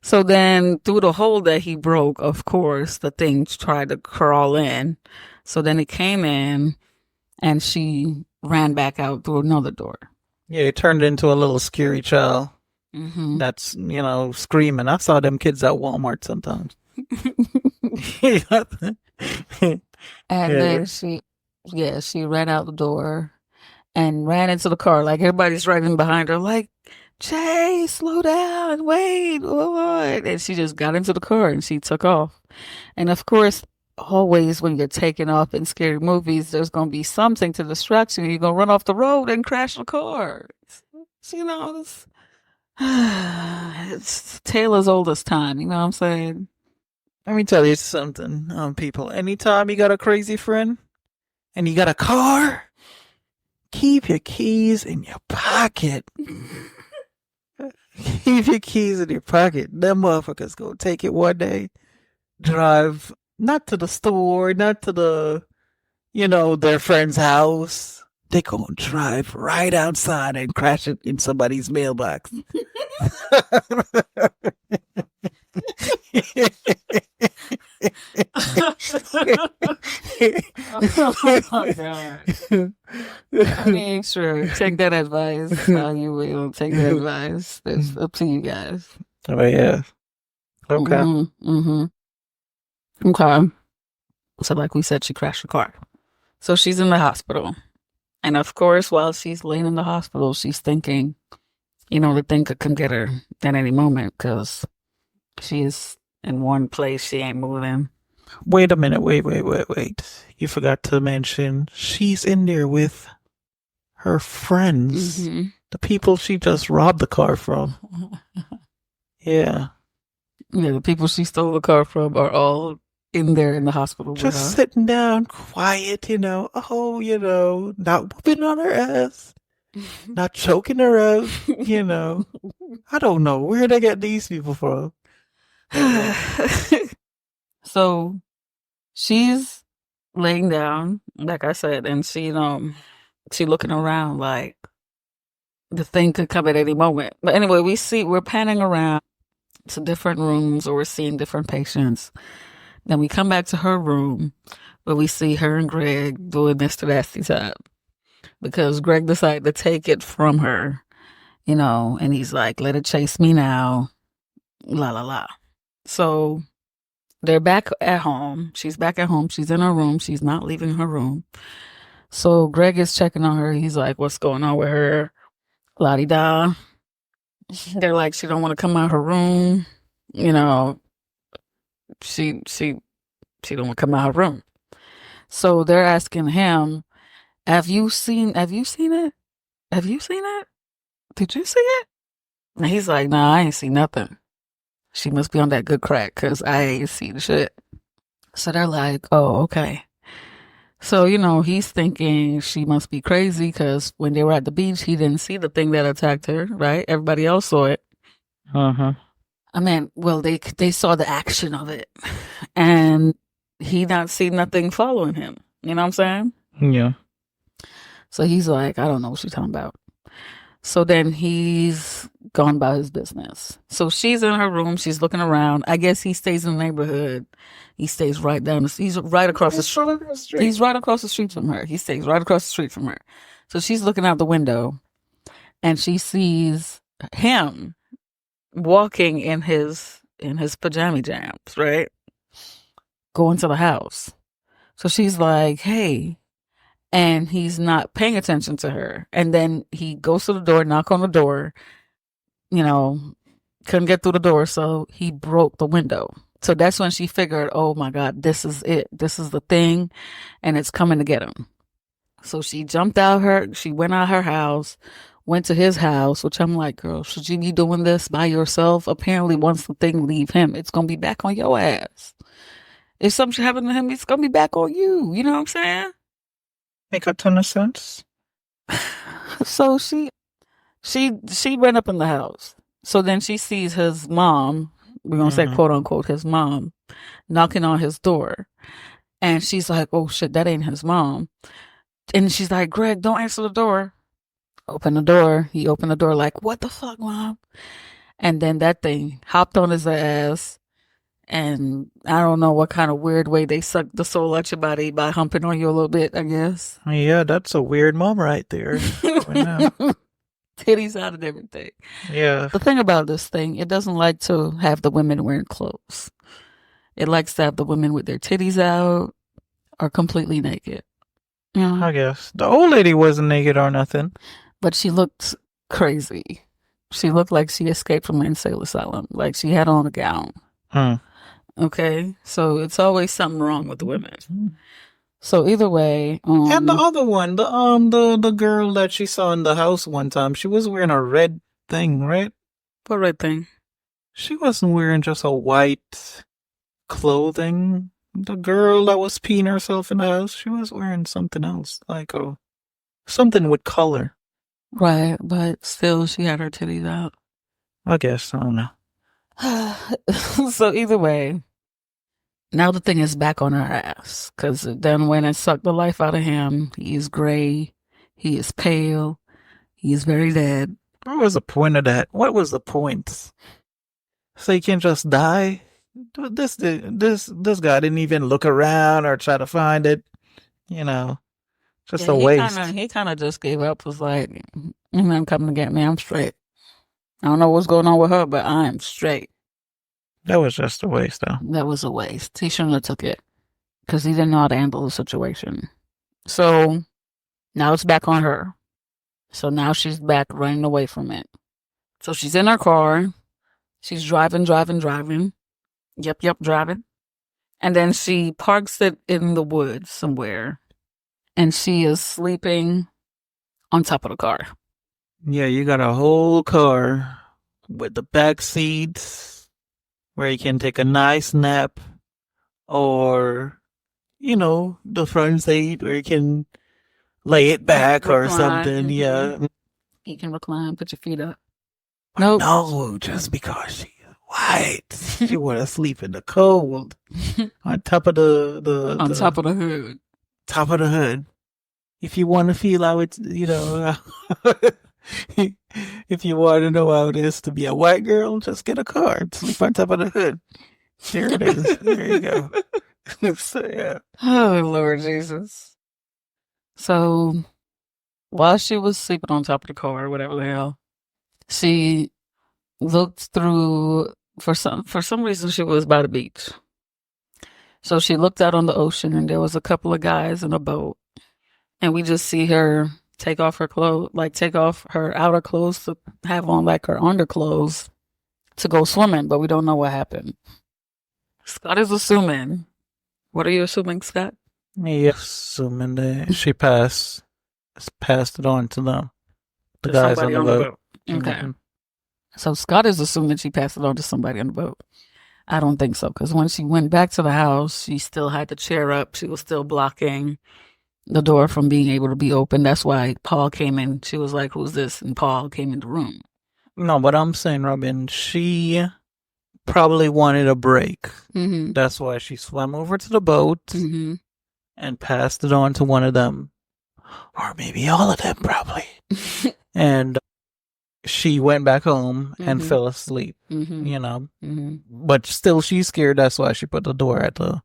So then through the hole that he broke, of course, the thing tried to crawl in. So then it came in and she ran back out through another door. Yeah, it turned into a little scary child. That's, screaming. I saw them kids at Walmart sometimes. And then she ran out the door and ran into the car. Like everybody's running behind her like, Jay, slow down, wait, what? And she just got into the car and she took off. And of course, always when you're taking off in scary movies, there's going to be something to distract you. You're going to run off the road and crash the car. It's tale as old as time. You know what I'm saying? Let me tell you something, people. Anytime you got a crazy friend and you got a car, keep your keys in your pocket. Keep your keys in your pocket. Them motherfuckers gonna take it one day, drive not to the store, not to their friend's house. They gonna drive right outside and crash it in somebody's mailbox. Oh my God. I mean, sure. Take that advice. How you will take that advice. It's up to you guys. Oh yeah. Okay. Okay. So, like we said, she crashed her car. So she's in the hospital. And of course, while she's laying in the hospital, she's thinking, the thing could come get her at any moment because she's in one place. She ain't moving. Wait a minute. Wait. You forgot to mention she's in there with her friends. Mm-hmm. The people she just robbed the car from. Yeah. Yeah, the people she stole the car from are all in there in the hospital. Just sitting down, quiet, not whooping on her ass, not choking her out, I don't know. Where they get these people from? So she's laying down, like I said, and she looking around like the thing could come at any moment. But anyway, we're panning around to different rooms or we're seeing different patients. Then we come back to her room where we see her and Greg doing Mr. Nasty Top because Greg decided to take it from her, and he's like, let it chase me now, la la la. So they're back at home. She's back at home. She's in her room. She's not leaving her room. So Greg is checking on her. He's like, what's going on with her? La-di-da. They're like, she don't want to come out of her room. She don't want to come out of her room. So they're asking him, have you seen it? Have you seen it? Did you see it? And he's like, nah, I ain't see nothing. She must be on that good crack because I ain't seen shit. So they're like, oh, okay. So, he's thinking she must be crazy because when they were at the beach, he didn't see the thing that attacked her, right? Everybody else saw it. Uh-huh. I mean, well, they saw the action of it. And he not see nothing following him. You know what I'm saying? Yeah. So he's like, I don't know what she's talking about. So then he's gone about his business. So she's in her room. She's looking around. I guess he stays in the neighborhood. He stays he's right across the street. He's right across the street from her. He stays right across the street from her. So she's looking out the window and she sees him walking in his pajama jams, right? Going to the house. So she's like, hey. And he's not paying attention to her. And then he goes to the door, knock on the door, couldn't get through the door. So he broke the window. So that's when she figured, oh my God, this is it. This is the thing. And it's coming to get him. So she she went out her house, went to his house, which I'm like, girl, should you be doing this by yourself? Apparently once the thing leave him, it's going to be back on your ass. If something should happen to him, it's going to be back on you. You know what I'm saying? Make a ton of sense. So she ran up in the house. So then she sees his mom, we're going to say quote unquote, his mom, knocking on his door. And she's like, oh shit, that ain't his mom. And she's like, Greg, don't answer the door. Open the door. He opened the door like, what the fuck, mom? And then that thing hopped on his ass. And I don't know what kind of weird way they suck the soul out your body by humping on you a little bit, I guess. Yeah, that's a weird mom right there. Titties out and everything. Yeah. The thing about this thing, it doesn't like to have the women wearing clothes. It likes to have the women with their titties out or completely naked. I guess. The old lady wasn't naked or nothing. But she looked crazy. She looked like she escaped from an insane asylum. Like she had on a gown. Okay, so it's always something wrong with the women. So either way, and the other one, the girl that she saw in the house one time, she was wearing a red thing, right? What red thing? She wasn't wearing just a white clothing. The girl that was peeing herself in the house, she was wearing something else, like something with color. Right, but still, she had her titties out. I guess, I don't know. So either way, now the thing is back on her ass, because it then went and sucked the life out of him. He is gray. He is pale. He is very dead. What was the point of that? What was the point? So he can just die? This guy didn't even look around or try to find it. You know, just a waste. He kind of just gave up. Was like, "You're not coming to get me. I'm straight. I don't know what's going on with her, but I'm straight." That was just a waste, though. That was a waste. He shouldn't have took it because he didn't know how to handle the situation. So now it's back on her. So now she's back running away from it. So she's in her car. She's driving. Yep, driving. And then she parks it in the woods somewhere. And she is sleeping on top of the car. Yeah, you got a whole car with the back seats where you can take a nice nap, or, the front seat where you can lay it back or something. Yeah. You can recline, put your feet up. Nope. No, just because she's white, she want to sleep in the cold on top of top of the hood. Top of the hood. If you want to feel how it's, if you want to know how it is to be a white girl, just get a car and sleep on top of the hood. There it is. There you go. So, yeah. Oh, Lord Jesus. So, while she was sleeping on top of the car, whatever the hell, she looked through, for some reason, she was by the beach. So she looked out on the ocean, and there was a couple of guys in a boat. And we just see her take off her clothes, take off her outer clothes to have on her underclothes to go swimming, but we don't know what happened. Scott is assuming. What are you assuming, Scott? Yeah, assuming that she passed it on to them. The guys on the boat. Okay. Mm-hmm. So Scott is assuming she passed it on to somebody on the boat. I don't think so, because when she went back to the house, she still had the chair up. She was still blocking the door from being able to be open. That's why Paul came in. She was like, "Who's this?" And Paul came in the room. No, but I'm saying, Robin, she probably wanted a break. Mm-hmm. That's why she swam over to the boat and passed it on to one of them. Or maybe all of them, probably. And she went back home and fell asleep, But still, she's scared. That's why she put the door at the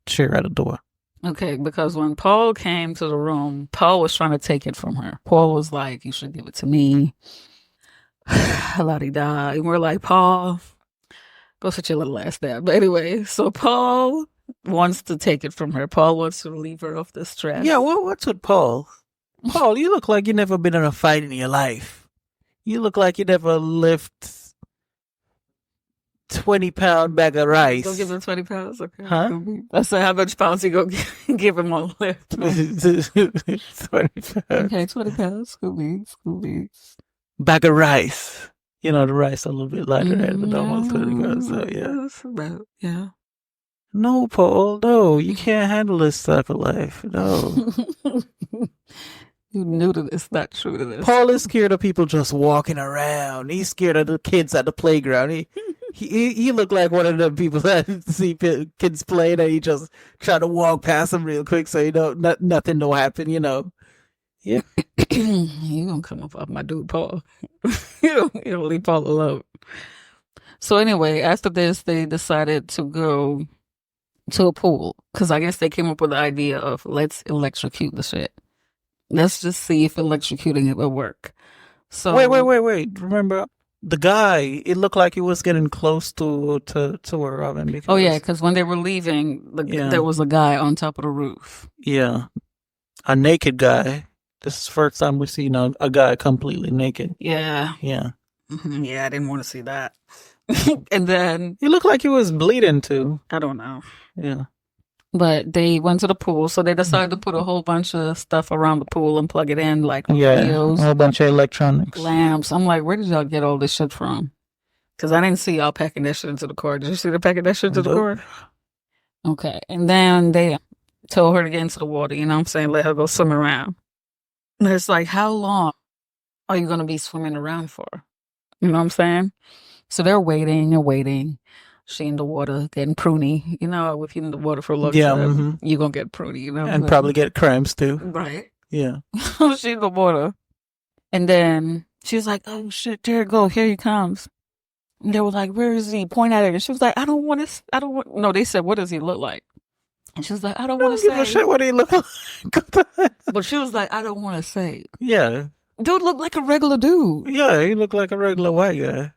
chair at the door. Okay, because when Paul came to the room, Paul was trying to take it from her. Paul was like, "You should give it to me." La-di-da. And we're like, "Paul, go sit your little ass down." But anyway, so Paul wants to take it from her. Paul wants to relieve her of the stress. Yeah, what's with Paul? Paul, you look like you never been in a fight in your life. You look like you never lift 20-pound bag of rice. Go give him 20 pounds? Okay. Huh? I said, how much pounds you go give him on lift? 20 pounds. Okay, 20 pounds. Scooby. Bag of rice. The rice a little bit lighter than almost 20 pounds. So, yeah. That's about, yeah. No, Paul, no. You can't handle this type of life. No. You new to this, not true to this. Paul is scared of people just walking around. He's scared of the kids at the playground. He looked like one of the people that see kids playing and he just try to walk past them real quick so nothing will happen, Yeah. You gonna come up off my dude, Paul. you don't leave Paul alone. So anyway, after this, they decided to go to a pool because I guess they came up with the idea of let's electrocute the shit. Let's just see if electrocuting it will work. So wait. Remember the guy? It looked like he was getting close to her, Robin. Because when they were leaving, there was a guy on top of the roof. Yeah, a naked guy. This is the first time we've seen a guy completely naked. Yeah. Yeah. Yeah, I didn't want to see that. And then he looked like he was bleeding too. I don't know. Yeah. But they went to the pool, so they decided to put a whole bunch of stuff around the pool and plug it in, like a whole bunch of electronics, lamps. I'm like, where did y'all get all this shit from? Because I didn't see y'all packing that shit into the car. Did you see them packing that shit into the Nope. car? Okay. And then they told her to get into the water, you know what I'm saying? Let her go swim around. And it's like, how long are you going to be swimming around for? You know what I'm saying? So they're waiting and waiting. She in the water getting pruny. You know, if you're in the water for a long time, you're going to get pruny, you know? And probably get cramps too. Right. Yeah. She in the water. And then she's like, oh shit, there you go. Here he comes. And they were like, where is he? Point at it. And she was like, no, they said, what does he look like? And she was like, I don't want to say. Give a shit what he look like. But she was like, I don't want to say. Yeah. Dude looked like a regular dude. Yeah, he looked like a regular white guy.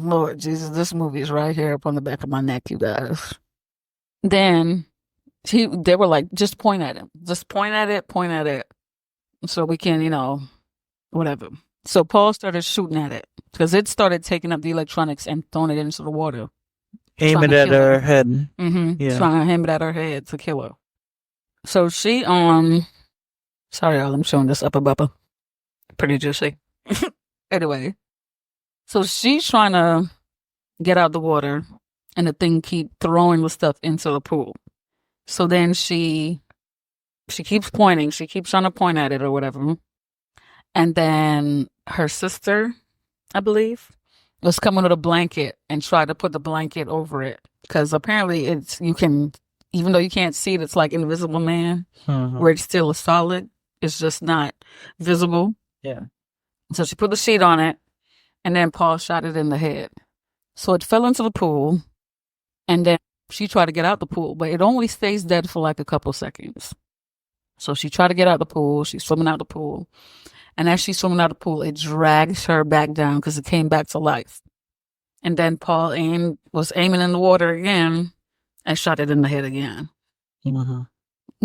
Lord Jesus, this movie is right here up on the back of my neck, you guys. Then they were like, just point at him. Just point at it. So we can, you know, whatever. So Paul started shooting at it because it started taking up the electronics and throwing it into the water. Aiming at her head. Mm-hmm. Yeah. Trying to aim it at her head to kill her. So she, sorry, y'all, I'm showing this upper bupper. Pretty juicy. Anyway. So she's trying to get out the water and the thing keep throwing the stuff into the pool. So then she keeps pointing. She keeps trying to point at it or whatever. And then her sister, I believe, was coming with a blanket and tried to put the blanket over it. Because apparently even though you can't see it, it's like Invisible Man, where it's still a solid. It's just not visible. Yeah. So she put the sheet on it, and then Paul shot it in the head. So it fell into the pool, and then she tried to get out the pool, but it only stays dead for like a couple seconds. So she tried to get out the pool. She's swimming out the pool. And as she's swimming out the pool, it drags her back down because it came back to life. And then Paul was aiming in the water again and shot it in the head again. Mm-hmm.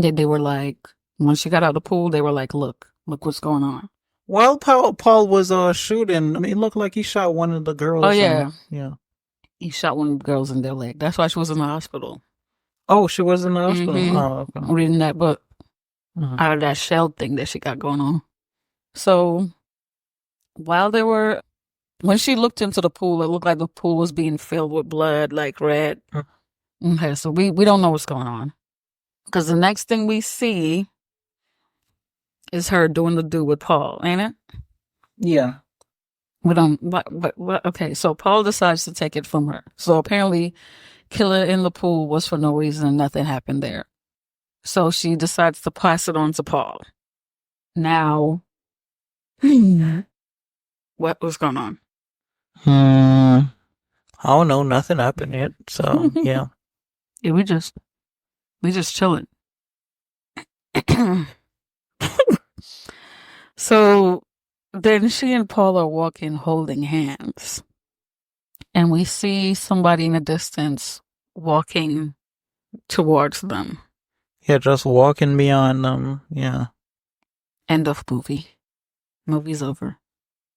They were like, when she got out of the pool, they were like, look what's going on. While Paul was shooting, I mean, it looked like he shot one of the girls. Oh, yeah. Yeah. He shot one of the girls in their leg. That's why she was in the hospital. Oh, she was in the hospital? Mm-hmm. Oh, okay. Reading that book out of that shell thing that she got going on. So when she looked into the pool, it looked like the pool was being filled with blood, like red. Okay, so we don't know what's going on. Because the next thing we see is her doing the do with Paul, ain't it? Yeah. We don't, but okay, so Paul decides to take it from her. So apparently, killing in the pool was for no reason, nothing happened there. So she decides to pass it on to Paul. Now, what was going on? I don't know. Nothing happened yet. So yeah. Yeah, we just chilling. So then she and Paul are walking, holding hands, and we see somebody in the distance walking towards them. Yeah, just walking beyond them. Yeah. End of movie. Movie's over.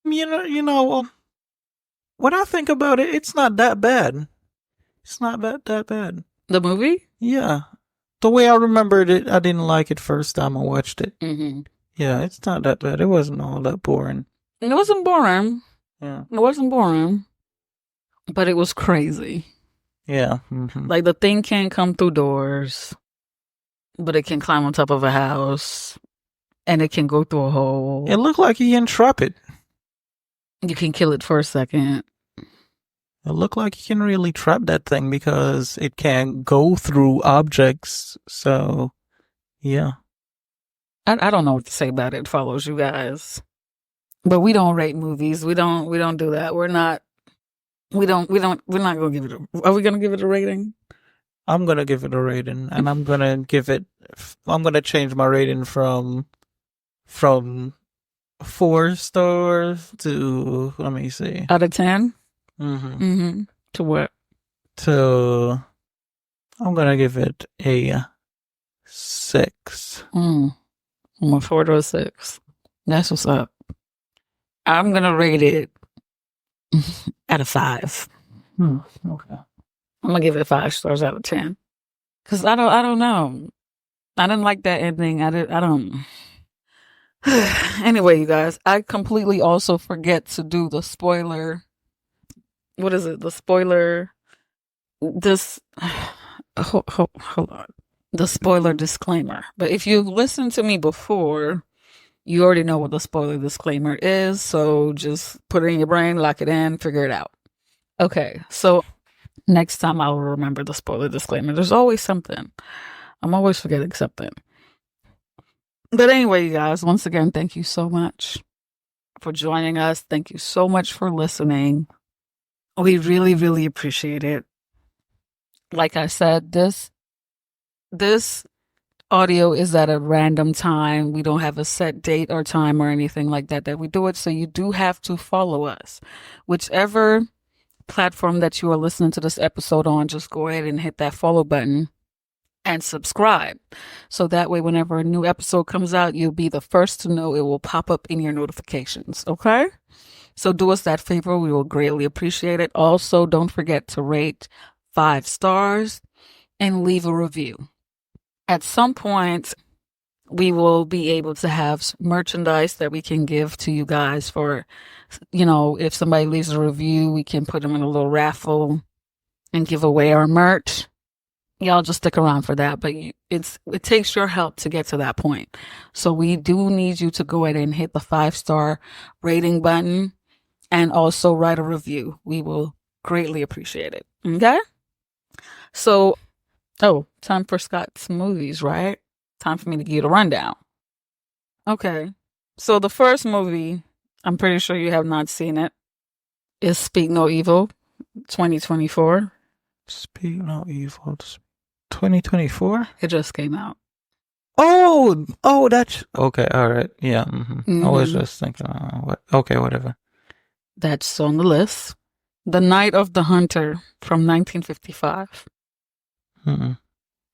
You know, when I think about it, it's not that bad. It's not that bad. The movie? Yeah. The way I remembered it, I didn't like it first time I watched it. Mm-hmm. Yeah, it's not that bad. It wasn't all that boring. It wasn't boring. Yeah. It wasn't boring. But it was crazy. Yeah. Mm-hmm. Like the thing can't come through doors, but it can climb on top of a house. And it can go through a hole. It looked like he can trap it. You can kill it for a second. It looked like you can really trap that thing because it can go through objects. So, yeah. I don't know what to say about it. It follows you guys. But we don't rate movies. We don't do that. We're not going to give it are we going to give it a rating? I'm going to give it a rating, and I'm going to change my rating from 4 stars to, let me see. Out of 10? Mm-hmm. Mm-hmm. To what? I'm going to give it a 6. From a 4 to a 6. That's what's up. I'm going to rate it at a 5. Okay. I'm going to give it 5 stars out of 10. Because I don't know. I didn't like that ending. I don't. Anyway, you guys, I completely also forget to do the spoiler what is it? The spoiler. This. Hold on. The spoiler disclaimer. But if you've listened to me before, you already know what the spoiler disclaimer is. So just put it in your brain, lock it in, figure it out. Okay. So next time I will remember the spoiler disclaimer. There's always something. I'm always forgetting something. But anyway, you guys, once again, thank you so much for joining us. Thank you so much for listening. We really, really appreciate it. Like I said, this audio is at a random time. We don't have a set date or time or anything like that we do it. So you do have to follow us. Whichever platform that you are listening to this episode on, just go ahead and hit that follow button and subscribe. So that way, whenever a new episode comes out, you'll be the first to know. It will pop up in your notifications. Okay? So do us that favor. We will greatly appreciate it. Also, don't forget to rate 5 stars and leave a review. At some point, we will be able to have merchandise that we can give to you guys for, if somebody leaves a review, we can put them in a little raffle and give away our merch. Y'all just stick around for that, but it takes your help to get to that point. So we do need you to go ahead and hit the 5-star rating button and also write a review. We will greatly appreciate it. Okay? So, time for Scott's movies, right? Time for me to give you the rundown. Okay. So the first movie, I'm pretty sure you have not seen it, is Speak No Evil, 2024. Speak No Evil, 2024? It just came out. Oh, that's okay. All right. Yeah. I was just thinking, what? Okay, whatever. That's on the list. The Night of the Hunter from 1955.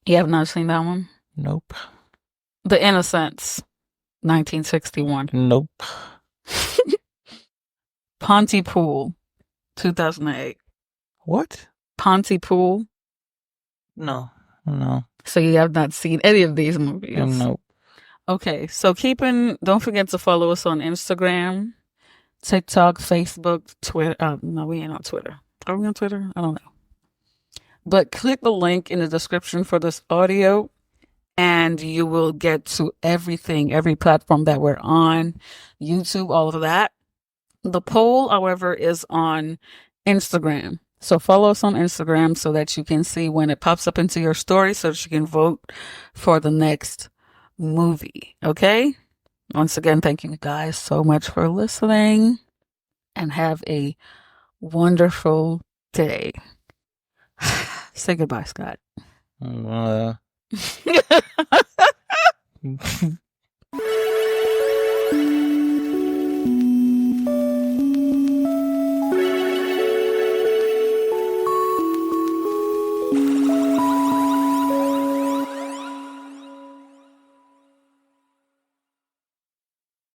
You have not seen that one? Nope. The Innocents, 1961. Nope. Pontypool, 2008. What? Pontypool. No. So you have not seen any of these movies? Nope. Okay, so don't forget to follow us on Instagram, TikTok, Facebook, Twitter. No, we ain't on Twitter. Are we on Twitter? I don't know. But click the link in the description for this audio and you will get to everything, every platform that we're on, YouTube, all of that. The poll, however, is on Instagram. So follow us on Instagram so that you can see when it pops up into your story so that you can vote for the next movie. Okay? Once again, thank you guys so much for listening and have a wonderful day. Say goodbye, Scott.